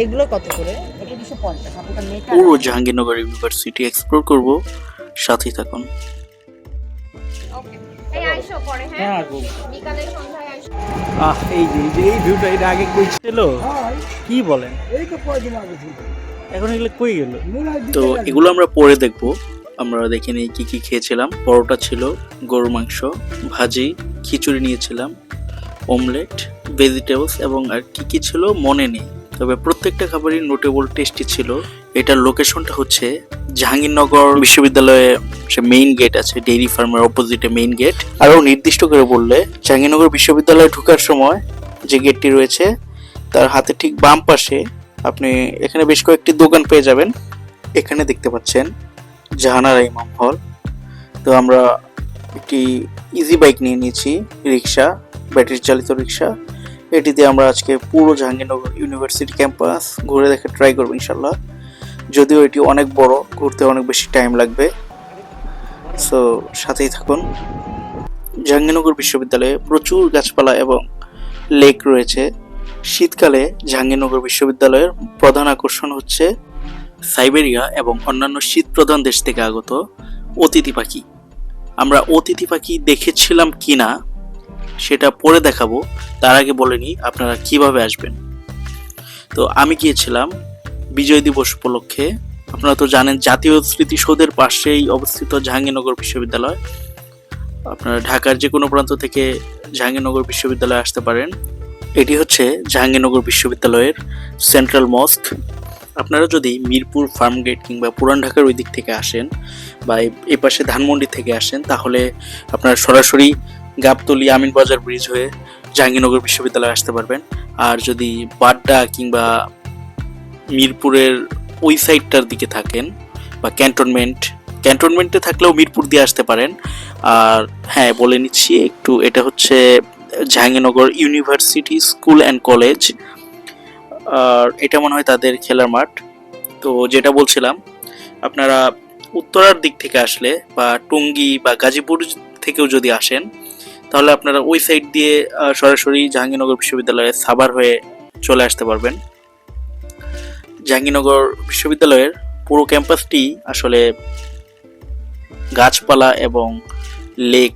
এগুলো কত করে? এটা 250 আপনার মেটা পুরো জাহাঙ্গীরনগর ইউনিভার্সিটি এক্সপ্লোর করব, সাথেই থাকুন। ওকে এই আইসো পরে হ্যাঁ হ্যাঁ আসবো। বিকালে সন্ধ্যায় আইসো। এই ভিউটা এটা আগে কই ছিল? কি বলেন? এই তো কয়দিন আগে ছিল। এখন এগুলো কই গেল? মনে হয় তো বিকেলে এগুলো আমরা পরে দেখব। আমরা দেখে নিই কি কি খেয়েছিলাম। পরোটা ছিল, গরুর মাংস, ভাজি, খিচুড়ি নিয়েছিলাম, অমলেট, ভেজিটেবলস এবং আর কি কি ছিল মনে নেই, তবে প্রত্যেকটা খাবারই নোটেবল টেস্টি ছিল। এটার লোকেশনটা হচ্ছে জাহাঙ্গীরনগর বিশ্ববিদ্যালয়ে যে মেইন গেট আছে, ডেইরি ফার্মের অপোজিটে মেইন গেট। আরও নির্দিষ্ট করে বললে জাহাঙ্গীরনগর বিশ্ববিদ্যালয়ে ঢোকার সময় যে গেটটি রয়েছে তার হাতে ঠিক বাম পাশে আপনি এখানে বেশ কয়েকটি দোকান পেয়ে যাবেন। এখানে দেখতে পাচ্ছেন জাহানারা ইমাম হল। তো আমরা একটি ইজি বাইক নিয়ে নিয়েছি, রিক্সা, ব্যাটারি চালিত রিক্সা। এটিতে আমরা আজকে পুরো জাহাঙ্গীরনগর ইউনিভার্সিটি ক্যাম্পাস ঘুরে দেখে ট্রাই করবো ইনশাল্লাহ। যদিও এটি অনেক বড়, ঘুরতে অনেক বেশি টাইম লাগবে, সো সাথেই থাকুন। জাহাঙ্গীরনগর বিশ্ববিদ্যালয়ে প্রচুর গাছপালা এবং লেক রয়েছে। শীতকালে জাহাঙ্গীরনগর বিশ্ববিদ্যালয়ের প্রধান আকর্ষণ হচ্ছে সাইবেরিয়া এবং অন্যান্য শীত প্রধান দেশ থেকে আগত অতিথি পাখি। আমরা অতিথি পাখি দেখেছিলাম কিনা সেটা পরে দেখাবো, তার আগে বলে নিই আপনারা কিভাবে আসবেন। তো আমি গিয়েছিলাম বিজয় দিবস উপলক্ষে। আপনারা তো জানেন জাতীয় স্মৃতিসৌধের পাশেই অবস্থিত জাহাঙ্গীরনগর বিশ্ববিদ্যালয়। আপনারা ঢাকার যে কোনো প্রান্ত থেকে জাহাঙ্গীরনগর বিশ্ববিদ্যালয়ে আসতে পারেন। এটি হচ্ছে জাহাঙ্গীরনগর বিশ্ববিদ্যালয়ের সেন্ট্রাল মস্ক। আপনারা যদি মিরপুর ফার্মগেট কিংবা পুরান ঢাকার ওই দিক থেকে আসেন বা এই পাশে ধানমন্ডি থেকে আসেন, তাহলে আপনারা সরাসরি গাবতলী আমিনবাজার ব্রিজ হয়ে জাহাঙ্গীরনগর বিশ্ববিদ্যালয়ে আসতে পারবেন। আর যদি বাড্ডা কিংবা মিরপুরের ওই সাইডটার দিকে থাকেন বা ক্যান্টনমেন্টে থাকলেও মিরপুর দিয়ে আসতে পারেন। আর হ্যাঁ, বলে নিচ্ছি একটু, এটা হচ্ছে Jahangirnagar university school and college. আর এটা মনে হয় তাদের খেলার মাঠ। তো যেটা বলছিলাম, আপনারা উত্তরার দিক থেকে আসলে বা টঙ্গী বা গাজীপুর থেকেও যদি আসেন, তাহলে আপনারা ওই সাইড দিয়ে সরাসরি জাহাঙ্গীরনগর বিশ্ববিদ্যালয়ে সাভার হয়ে চলে আসতে পারবেন। জাহাঙ্গীরনগর বিশ্ববিদ্যালয়ের পুরো ক্যাম্পাসটি আসলে গাছপালা এবং লেক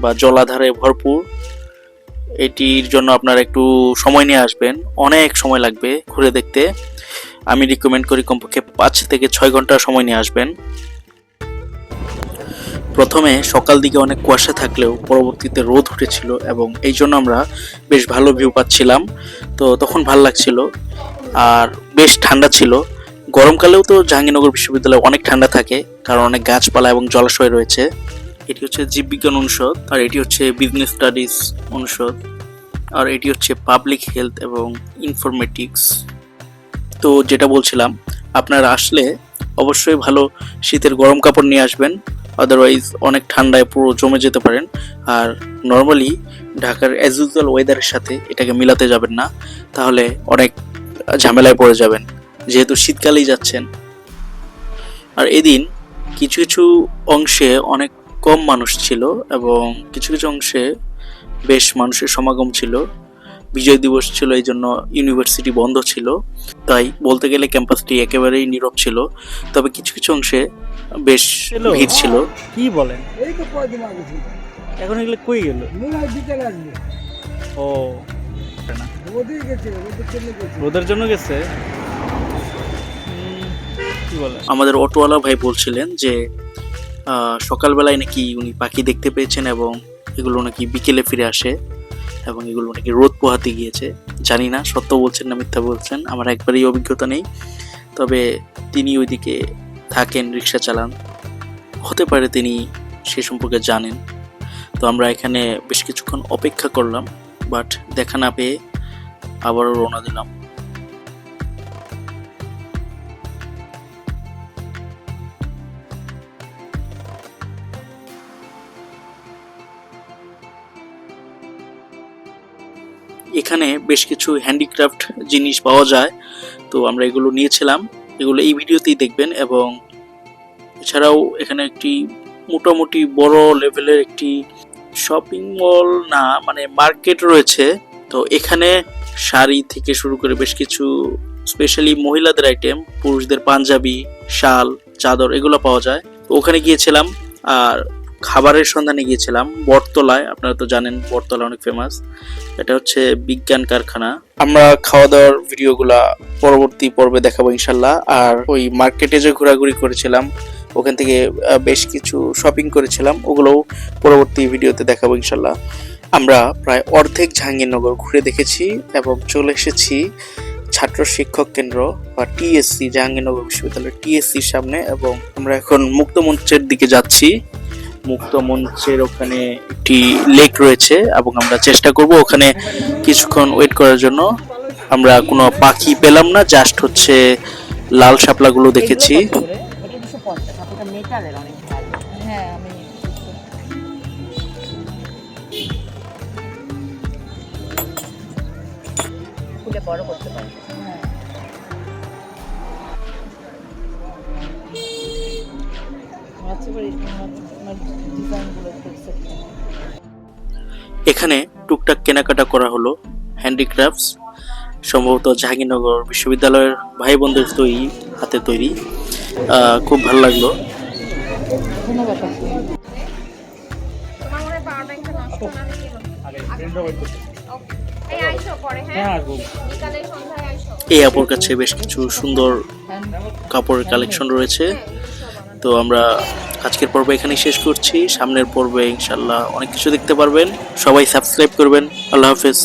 বা জলাধারে ভরপুর। এটির জন্য আপনারা একটু সময় নিয়ে আসবেন, অনেক সময় লাগবে ঘুরে দেখতে। আমি রিকমেন্ড করি কমপক্ষে 5 থেকে 6 ঘন্টা সময় নিয়ে আসবেন। প্রথমে সকাল দিকে অনেক কুয়াশা থাকলেও পরবর্তীতে রোদ উঠেছিল এবং এই জন্য আমরা বেশ ভালো ভিউ পাচ্ছিলাম। তো তখন ভালো লাগছিল আর বেশ ঠান্ডা ছিল। গরমকালেও তো জাহাঙ্গীরনগর বিশ্ববিদ্যালয়ে অনেক ঠান্ডা থাকে, কারণ অনেক গাছপালা এবং জলাশয় রয়েছে। এটি হচ্ছে জীববিজ্ঞান অনুষদ, আর এটি হচ্ছে বিজনেস স্টাডিজ অনুষদ, আর এটি হচ্ছে পাবলিক হেলথ এবং ইনফরমেটিক্স। তো যেটা বলছিলাম, আপনারা আসলে অবশ্যই ভালো শীতের গরম কাপড় নিয়ে আসবেন, আদারওয়াইজ অনেক ঠান্ডায় পুরো জমে যেতে পারেন। আর নর্মালি ঢাকার অ্যাজ ইউজুয়াল ওয়েদারের সাথে এটাকে মিলাতে যাবেন না, তাহলে অনেক ঝামেলায় পড়ে যাবেন, যেহেতু শীতকালেই যাচ্ছেন। আর এদিন কিছু কিছু অংশে অনেক কম মানুষ ছিল এবং কিছু কিছু অংশে বেশ মানুষের সমাগম ছিল। বিজয় দিবস ছিল, এই জন্য ইউনিভার্সিটি বন্ধ ছিল, তাই বলতে গেলে ক্যাম্পাসটি একেবারেই নীরব ছিল। তবে কিছু কিছু অংশে বেশ ভিড় ছিল। কি বলেন? এই তো কয়দিন আগে ছিল। এখন এগুলো কই গেল? মনে হয় বিকেলে আসবে। ও রোদে গেছে, রোদের জন্য গেছে। রোদের জন্য গেছে। কি বলেন? আমাদের অটোওয়ালা ভাই বলছিলেন যে সকালবেলায় নাকি উনি পাখি দেখতে পেয়েছেন এবং এগুলো নাকি বিকেলে ফিরে আসে এবং এগুলো নাকি রোদ পোহাতে গিয়েছে। জানি না সত্য বলছেন না মিথ্যা বলছেন, আমার একবারই অভিজ্ঞতা নেই। তবে তিনি ওইদিকে থাকেন, রিক্সা চালান, হতে পারে তিনি সে সম্পর্কে জানেন। তো আমরা এখানে বেশ কিছুক্ষণ অপেক্ষা করলাম, বাট দেখা না পেয়ে আবারও রওনা দিলাম। এখানে বেশ কিছু হ্যান্ডিক্রাফট জিনিস পাওয়া যায়, তো আমরা এগুলো নিয়েছিলাম। এগুলো এই ভিডিওতেই দেখবেন। এবং এছাড়াও এখানে একটি মোটামুটি বড় লেভেলের একটি শপিং মল না, মানে মার্কেট রয়েছে। তো এখানে শাড়ি থেকে শুরু করে বেশ কিছু স্পেশালি মহিলাদের আইটেম, পুরুষদের পাঞ্জাবি, শাল, চাদর এগুলো পাওয়া যায়। তো ওখানে গিয়েছিলাম আর খাবারের সন্ধানে গিয়েছিলাম বটতলায়। আপনারা তো জানেন বটতলা অনেক ফেমাস, এটা হচ্ছে বিজ্ঞান কারখানা। আমরা খাওয়া দাওয়ার ভিডিওগুলা পরবর্তী পর্বে দেখাবো ইনশাল্লাহ। আর ওই মার্কেটে যে ঘোরাঘুরি করেছিলাম ওখান থেকে বেশ কিছু শপিং করেছিলাম, ওগুলোও পরবর্তী ভিডিওতে দেখাবো ইনশাল্লাহ। আমরা প্রায় অর্ধেক জাহাঙ্গীরনগর ঘুরে দেখেছি এবং চলে এসেছি ছাত্র শিক্ষক কেন্দ্র বা টিএসসি, জাহাঙ্গীরনগর বিশ্ববিদ্যালয়ের টিএসসির সামনে। এবং আমরা এখন মুক্ত মঞ্চের দিকে যাচ্ছি। মুক্ত মঞ্চের ওখানে একটি লেক রয়েছে এবং আমরা চেষ্টা করব ওখানে কিছুক্ষণ ওয়েট করার জন্য। আমরা কোনো পাখি পেলাম না, জাস্ট হচ্ছে লাল শাপলাগুলো দেখেছি। এটা 250 আপু, এটা মেটালের অনেক ভালো। হ্যাঁ আমি খুলে বড় করতে পারি। হ্যাঁ এখানে টুকটাক কেনাকাটা করা হলো, হ্যান্ডিক্রাফটস, সম্ভবত জাহাঙ্গীরনগর বিশ্ববিদ্যালয়ের ভাই বোনদের তৈরি, হাতে তৈরি। খুব ভালো লাগলো। ধন্যবাদ আপু। তোমার মনে হয় পাওয়ার ব্যাংকটা নষ্ট না হয়ে গেল। ওকে এই আইসো পরে, হ্যাঁ হ্যাঁ আসবো। বিকালে সন্ধ্যায় আইসো। এই আপুর কাছে বেশ কিছু সুন্দর কাপড়ের কালেকশন রয়েছে। তো আমরা আজকের পর্ব এখানেই শেষ করছি। সামনের পর্বে ইনশাল্লাহ অনেক কিছু দেখতে পারবেন। সবাই সাবস্ক্রাইব করবেন। আল্লাহ হাফেজ।